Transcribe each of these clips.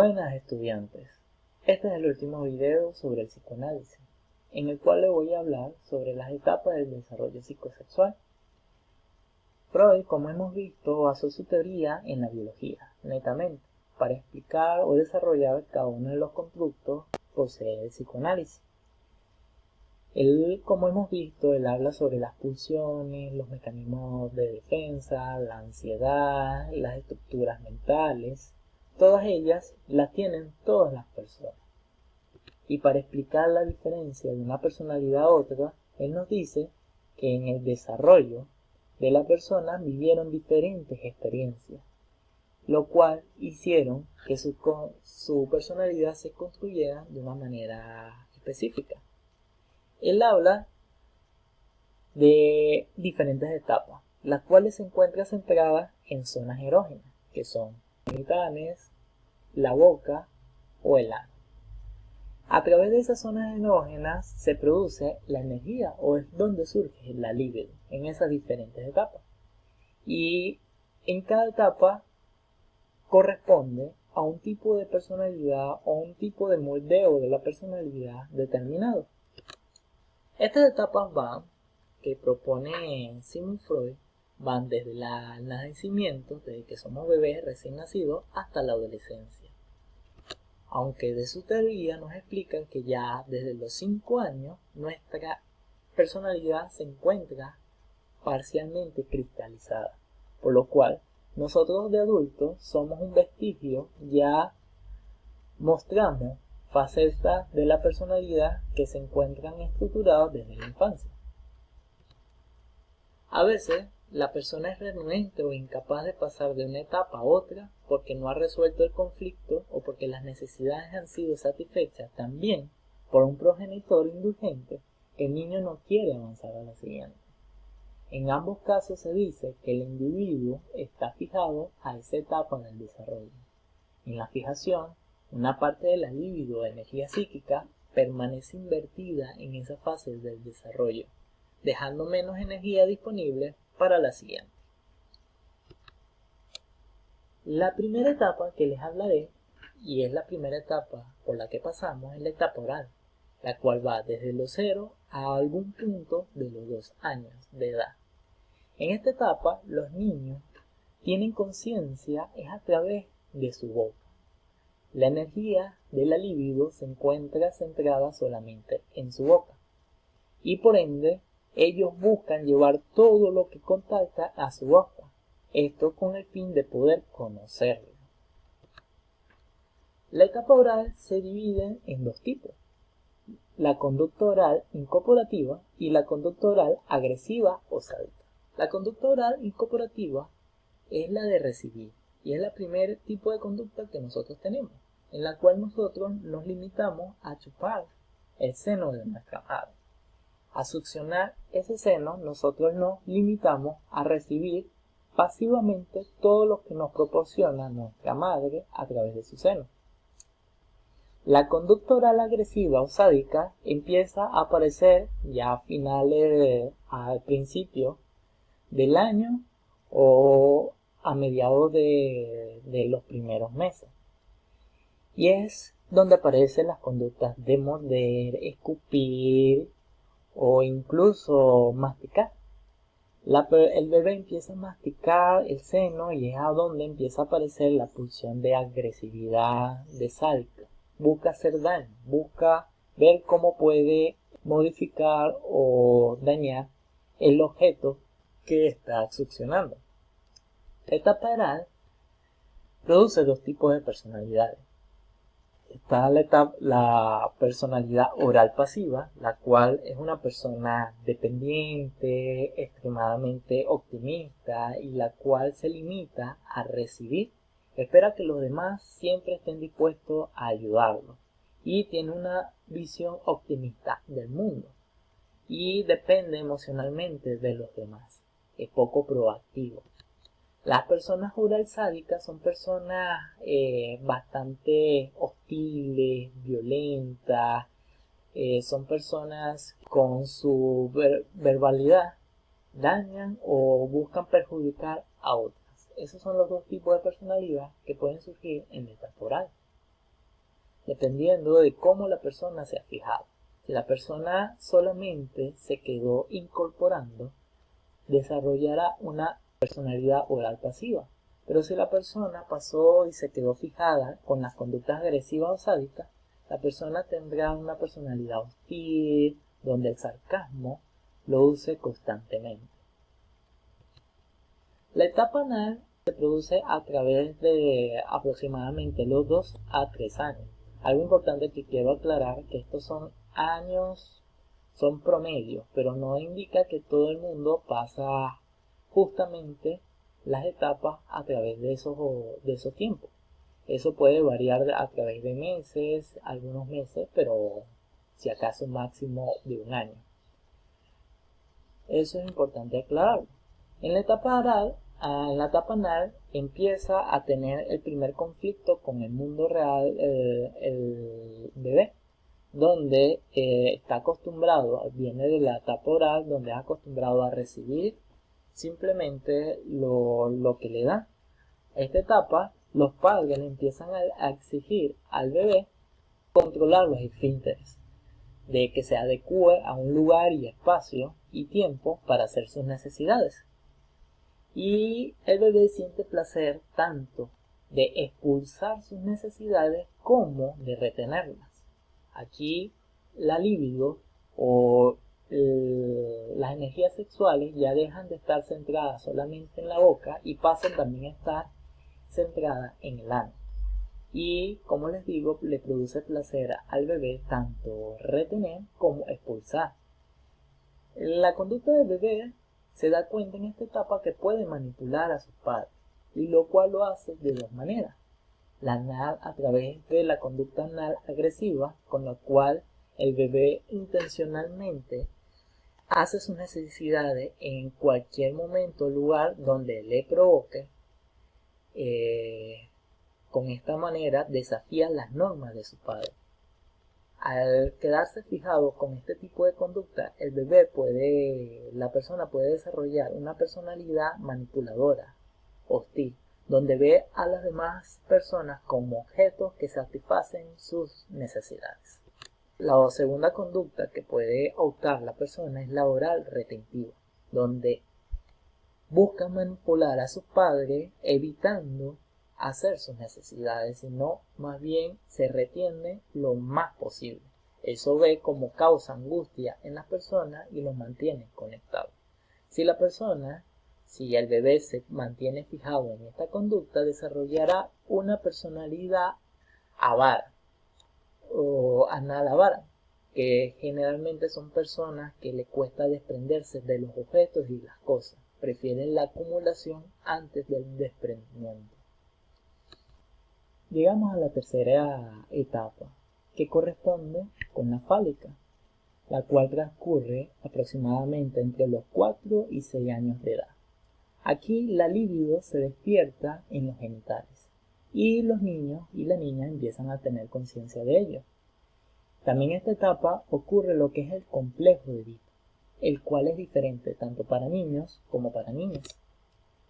Buenas estudiantes, este es el último video sobre el psicoanálisis, en el cual les voy a hablar sobre las etapas del desarrollo psicosexual. Freud, como hemos visto, basó su teoría en la biología, netamente, para explicar o desarrollar cada uno de los constructos que posee el psicoanálisis. Él, como hemos visto, él habla sobre las pulsiones, los mecanismos de defensa, la ansiedad, las estructuras mentales. Todas ellas las tienen todas las personas. Y para explicar la diferencia de una personalidad a otra, él nos dice que en el desarrollo de la persona vivieron diferentes experiencias, lo cual hicieron que su personalidad se construyera de una manera específica. Él habla de diferentes etapas, las cuales se encuentran centradas en zonas erógenas, que son genitales, la boca o el ano. A través de esas zonas erógenas se produce la energía o es donde surge la libido en esas diferentes etapas. Y en cada etapa corresponde a un tipo de personalidad o un tipo de moldeo de la personalidad determinado. Estas etapas que propone Sigmund Freud, van desde el nacimiento, desde que somos bebés recién nacidos, hasta la adolescencia. Aunque de su teoría nos explican que ya desde los 5 años nuestra personalidad se encuentra parcialmente cristalizada, por lo cual nosotros de adultos somos un vestigio, ya mostramos facetas de la personalidad que se encuentran estructuradas desde la infancia. A veces la persona es renuente o incapaz de pasar de una etapa a otra porque no ha resuelto el conflicto o porque las necesidades han sido satisfechas también por un progenitor indulgente que el niño no quiere avanzar a la siguiente. En ambos casos se dice que el individuo está fijado a esa etapa del desarrollo. En la fijación, una parte de la libido de energía psíquica permanece invertida en esa fase del desarrollo, dejando menos energía disponible para la siguiente. La primera etapa que les hablaré, y es la primera etapa por la que pasamos, es la etapa oral, la cual va desde los 0 a algún punto de los 2 años de edad. En esta etapa, los niños tienen conciencia es a través de su boca. La energía de la libido se encuentra centrada solamente en su boca, y por ende, ellos buscan llevar todo lo que contacta a su boca, esto con el fin de poder conocerlo. La etapa oral se divide en dos tipos, la conducta oral incorporativa y la conducta oral agresiva o sádica. La conducta oral incorporativa es la de recibir y es el primer tipo de conducta que nosotros tenemos, en la cual nosotros nos limitamos a chupar el seno de nuestra madre. A succionar ese seno, nosotros nos limitamos a recibir pasivamente todo lo que nos proporciona nuestra madre a través de su seno. La conducta oral agresiva o sádica empieza a aparecer ya a finales, al principio del año o a mediados de los primeros meses. Y es donde aparecen las conductas de morder, escupir, o incluso masticar. El bebé empieza a masticar el seno y es a donde empieza a aparecer la pulsión de agresividad, de sádica. Busca hacer daño, busca ver cómo puede modificar o dañar el objeto que está succionando. La etapa oral produce dos tipos de personalidades. Está la personalidad oral pasiva, la cual es una persona dependiente, extremadamente optimista y la cual se limita a recibir. Espera que los demás siempre estén dispuestos a ayudarlo y tiene una visión optimista del mundo y depende emocionalmente de los demás. Es poco proactivo. Las personas oral sádicas son personas bastante hostiles, violentas, son personas con su verbalidad dañan o buscan perjudicar a otras. Esos son los dos tipos de personalidad que pueden surgir en la etapa oral. dependiendo de cómo la persona se ha fijado. Si la persona solamente se quedó incorporando, desarrollará una personalidad oral pasiva. Pero si la persona pasó y se quedó fijada con las conductas agresivas o sádicas, la persona tendrá una personalidad hostil, donde el sarcasmo lo use constantemente. La etapa anal se produce a través de aproximadamente los 2 a 3 años. Algo importante que quiero aclarar, que estos son años, son promedios, pero no indica que todo el mundo pasa justamente las etapas a través de esos tiempos. Eso puede variar a través de meses, algunos meses, pero si acaso máximo de un año. Eso es importante aclararlo. En la etapa anal empieza a tener el primer conflicto con el mundo real el bebé, donde está acostumbrado, viene de la etapa oral, donde es acostumbrado a recibir simplemente lo que le da. A esta etapa, los padres le empiezan a exigir al bebé controlar los esfínteres, de que se adecue a un lugar y espacio y tiempo para hacer sus necesidades. Y el bebé siente placer tanto de expulsar sus necesidades como de retenerlas. Aquí la libido o las energías sexuales ya dejan de estar centradas solamente en la boca y pasan también a estar centradas en el ano. Y como les digo, le produce placer al bebé tanto retener como expulsar. La conducta del bebé se da cuenta en esta etapa que puede manipular a sus padres, y lo cual lo hace de dos maneras. La anal, a través de la conducta anal agresiva, con la cual el bebé intencionalmente hace sus necesidades en cualquier momento o lugar donde le provoque. Con esta manera desafía las normas de su padre. Al quedarse fijado con este tipo de conducta, la persona puede desarrollar una personalidad manipuladora, hostil, donde ve a las demás personas como objetos que satisfacen sus necesidades. La segunda conducta que puede optar la persona es la oral retentiva, donde busca manipular a sus padres evitando hacer sus necesidades, sino más bien se retiene lo más posible. Eso ve como causa angustia en las personas y los mantiene conectados. Si el bebé se mantiene fijado en esta conducta, desarrollará una personalidad avara o anal avara, que generalmente son personas que le cuesta desprenderse de los objetos y las cosas. Prefieren la acumulación antes del desprendimiento. Llegamos a la tercera etapa, que corresponde con la fálica, la cual transcurre aproximadamente entre los 4 y 6 años de edad. Aquí la libido se despierta en los genitales y los niños y las niñas empiezan a tener conciencia de ello. También en esta etapa ocurre lo que es el complejo de Edipo, el cual es diferente tanto para niños como para niñas.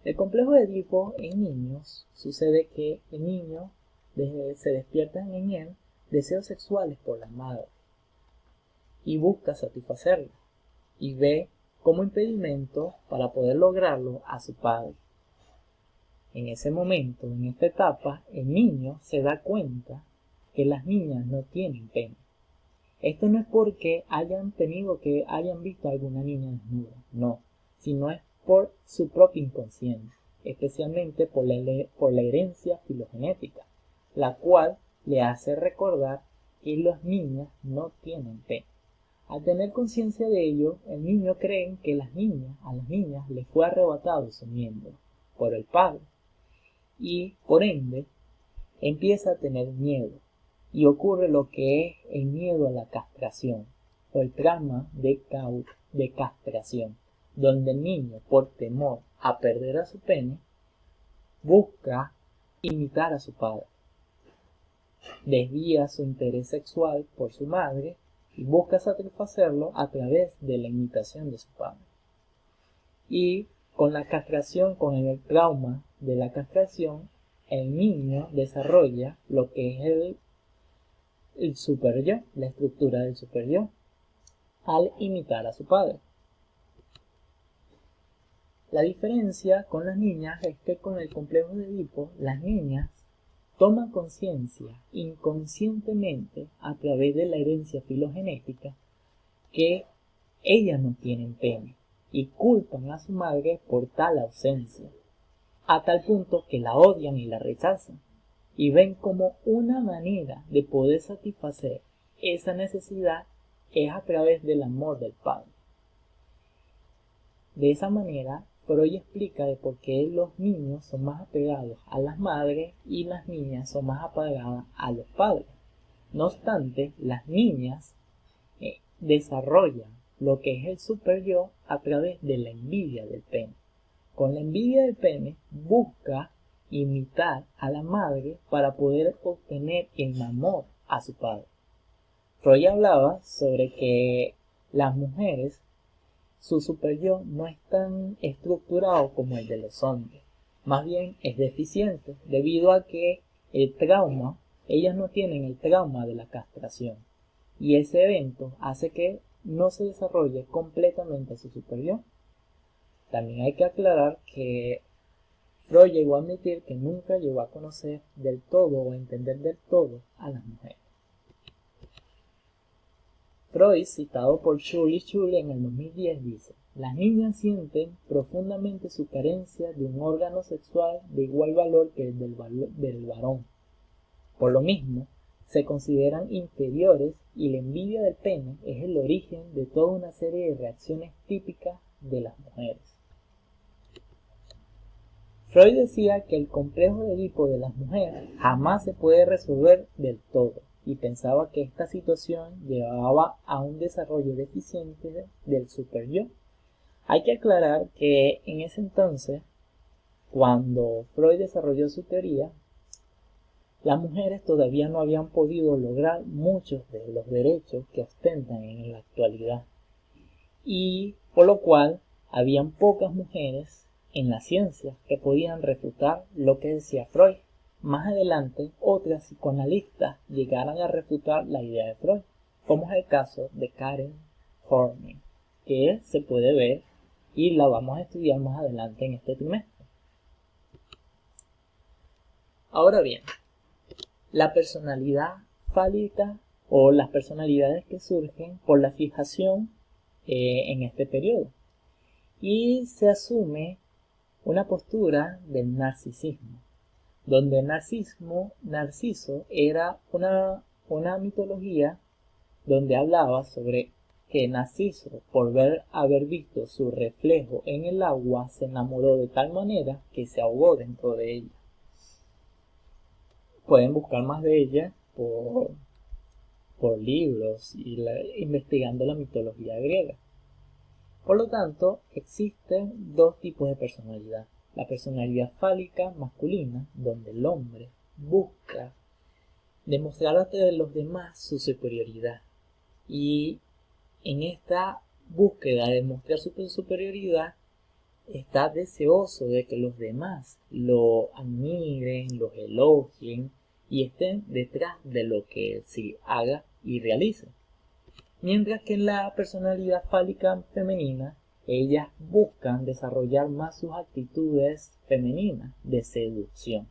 El complejo de Edipo en niños sucede que el niño se despiertan en él deseos sexuales por la madre y busca satisfacerlo y ve como impedimento para poder lograrlo a su padre. En ese momento, en esta etapa, el niño se da cuenta que las niñas no tienen pene. Esto no es porque hayan visto a alguna niña desnuda, no, sino es por su propio inconsciente, especialmente por la herencia filogenética, la cual le hace recordar que las niñas no tienen pene. Al tener conciencia de ello, el niño cree que a las niñas les fue arrebatado su miembro por el padre y, por ende, empieza a tener miedo y ocurre lo que es el miedo a la castración o el trauma de castración, donde el niño, por temor a perder a su pene, busca imitar a su padre. Desvía su interés sexual por su madre y busca satisfacerlo a través de la imitación de su padre. Y con la castración, con el trauma de la castración, el niño desarrolla lo que es el superyo, la estructura del superyo, al imitar a su padre. La diferencia con las niñas es que con el complejo de Edipo, las niñas toman conciencia inconscientemente a través de la herencia filogenética que ellas no tienen pene y culpan a su madre por tal ausencia, a tal punto que la odian y la rechazan y ven como una manera de poder satisfacer esa necesidad es a través del amor del padre. De esa manera, Freud explica de por qué los niños son más apegados a las madres y las niñas son más apegadas a los padres. No obstante, las niñas desarrollan lo que es el superyo a través de la envidia del pene. Con la envidia del pene busca imitar a la madre para poder obtener el amor a su padre. Freud hablaba sobre que las mujeres, su superyo no es tan estructurado como el de los hombres, más bien es deficiente debido a que el trauma, ellas no tienen el trauma de la castración y ese evento hace que no se desarrolle completamente su superyo. También hay que aclarar que Freud llegó a admitir que nunca llegó a conocer del todo o a entender del todo a las mujeres. Freud, citado por Schule en el 2010, dice: las niñas sienten profundamente su carencia de un órgano sexual de igual valor que el del varón. Por lo mismo, se consideran inferiores y la envidia del pene es el origen de toda una serie de reacciones típicas de las mujeres. Freud decía que el complejo de Edipo de las mujeres jamás se puede resolver del todo y pensaba que esta situación llevaba a un desarrollo deficiente del superyo. Hay que aclarar que en ese entonces, cuando Freud desarrolló su teoría, las mujeres todavía no habían podido lograr muchos de los derechos que ostentan en la actualidad, y por lo cual habían pocas mujeres en la ciencia que podían refutar lo que decía Freud. Más adelante, otras psicoanalistas llegaron a refutar la idea de Freud, como es el caso de Karen Horney, que se puede ver y la vamos a estudiar más adelante en este trimestre. Ahora bien, la personalidad fálica o las personalidades que surgen por la fijación en este periodo, y se asume una postura del narcisismo, donde Narciso era una mitología donde hablaba sobre que Narciso, por haber visto su reflejo en el agua, se enamoró de tal manera que se ahogó dentro de ella. Pueden buscar más de ella por libros y investigando la mitología griega. Por lo tanto, existen dos tipos de personalidad. La personalidad fálica masculina, donde el hombre busca demostrar ante los demás su superioridad. Y en esta búsqueda de demostrar su superioridad, está deseoso de que los demás lo admiren, lo elogien y estén detrás de lo que él sí haga y realice. Mientras que en la personalidad fálica femenina, ellas buscan desarrollar más sus actitudes femeninas de seducción,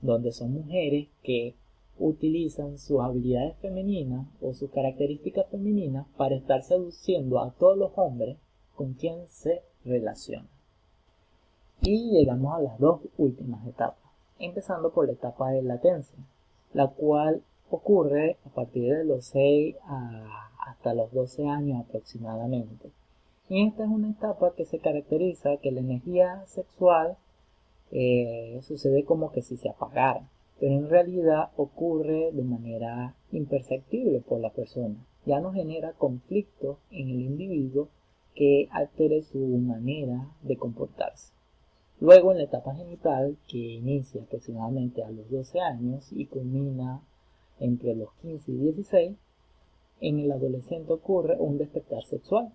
donde son mujeres que utilizan sus habilidades femeninas o sus características femeninas para estar seduciendo a todos los hombres con quien se relacionan. Y llegamos a las dos últimas etapas, empezando por la etapa de latencia, la cual ocurre a partir de los 6 hasta los 12 años aproximadamente. Y esta es una etapa que se caracteriza que la energía sexual sucede como que si se apagara, pero en realidad ocurre de manera imperceptible por la persona. Ya no genera conflicto en el individuo que altere su manera de comportarse. Luego, en la etapa genital, que inicia aproximadamente a los 12 años y culmina entre los 15 y 16, en el adolescente ocurre un despertar sexual,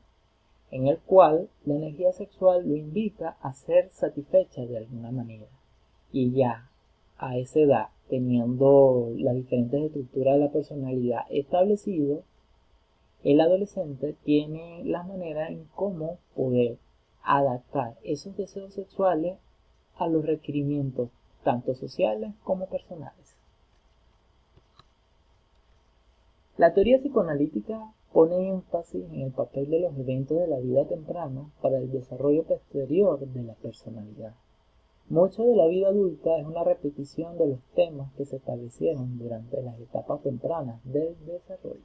en el cual la energía sexual lo invita a ser satisfecha de alguna manera. Y ya a esa edad, teniendo las diferentes estructuras de la personalidad establecidas, el adolescente tiene la manera en cómo poder adaptar esos deseos sexuales a los requerimientos tanto sociales como personales. La teoría psicoanalítica pone énfasis en el papel de los eventos de la vida temprana para el desarrollo posterior de la personalidad. Mucho de la vida adulta es una repetición de los temas que se establecieron durante las etapas tempranas del desarrollo.